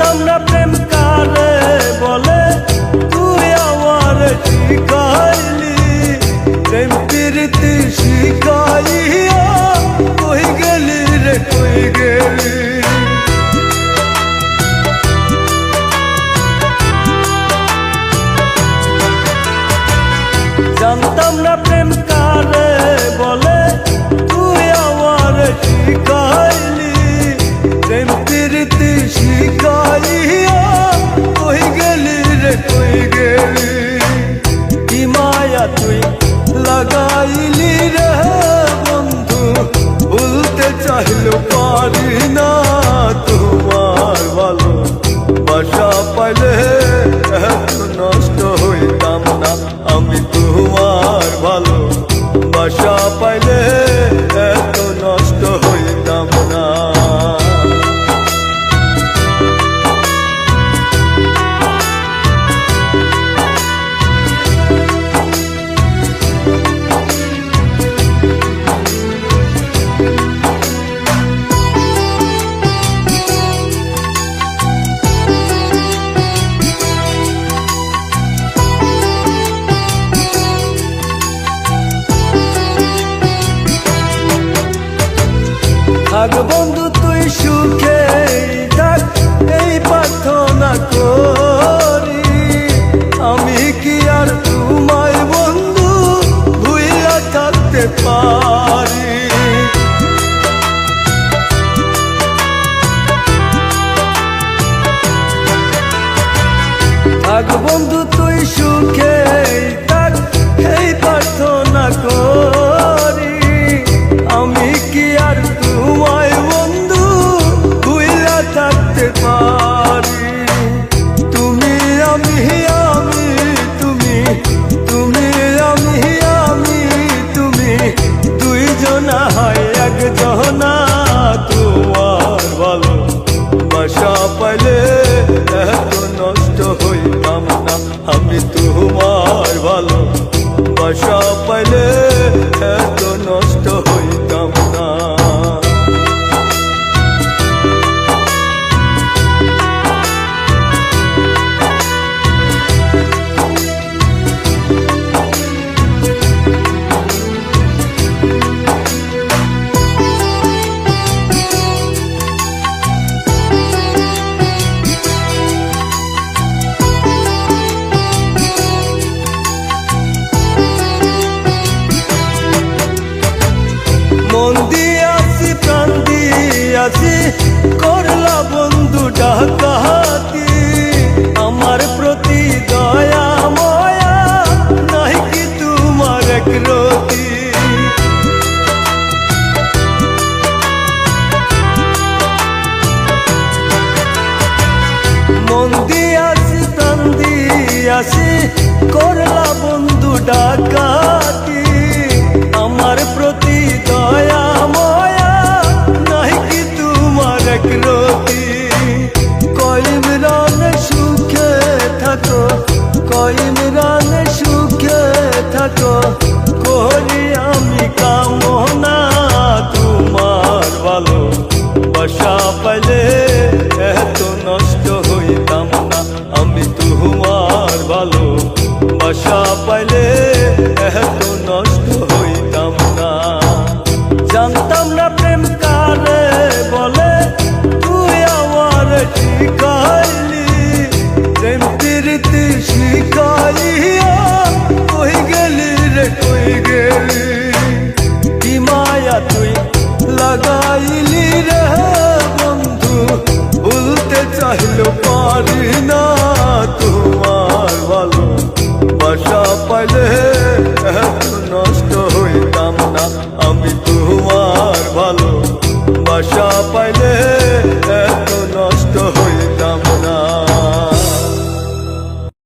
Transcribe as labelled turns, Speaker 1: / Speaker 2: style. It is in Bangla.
Speaker 1: জানতাম না প্রেম কারে বলে, তুই আমার শিখাইলি প্রেম প্রীতি শিখাইয়া। কই গেলি রে কই গেলি, জানতাম না প্রেম কারে বলে, তুই আমার শিখাইলি প্রেম প্রীতি শিখাইয়া। কই গেলি রে কই গেলি, কি মায়া তুই লাগাইলি রে বন্ধু, ভুলতে চাইলেও পারি না তোমার ভালো বাসা পাইলে এত নষ্ট হইতাম না আমি। তোমার ভালো বাসা পাইলে এত নষ্ট হইতাম না। থাক বন্ধু তুই সুখে থাক, এই প্রার্থনা করি। আমি কি আর তোমায় বন্ধু ভুইলা থাকতে পারি। থাক বন্ধু তুই সুখে থাক, এই প্রার্থনা করি। আমি কি আর তোমায় বন্ধু ভুইলা থাকতে পারি। তুমি আমি আমি তুমি, তুমি আমি আমি তুমি, দুইজনা হয় একজনা। তোমার ভালো বাসা পাইলে এত নষ্ট হইতাম না আমি। তোমার ভালো বাসা পাইলে এত নষ্ট হইতাম না। মন দিয়াছি প্রাণ দিয়াছি, করলা বন্ধু ডাকাতি। আমার প্রতি দয়া ময়া নাই কি তোমার একরতি। মন দিয়াছি প্রাণ দিয়াছি, করলা বন্ধু ডাকাতি। আমার প্রতি দয়া ময়া নাই কি তোমার একরতি। কইমরান সুখে থাকো, কইমরান সুখে থাকো, করি আমি কামনা। তোমার ভালো বাসা পাইলে এত নষ্ট হইতাম না আমি। তোমার ভালো বাসা পাইলে এত নষ্ট হইতাম না। জানতাম না প্রেম কারে বলে, তুই আমার শিখাইলি প্রেম প্রীতি শিখাইয়া। কই গেলি রে কই গেলি, কি মায়া তুই লাগাইলি রে বন্ধু, ভুলতে চাইলেও পারি না তোমার ভালো বাসা পাইলে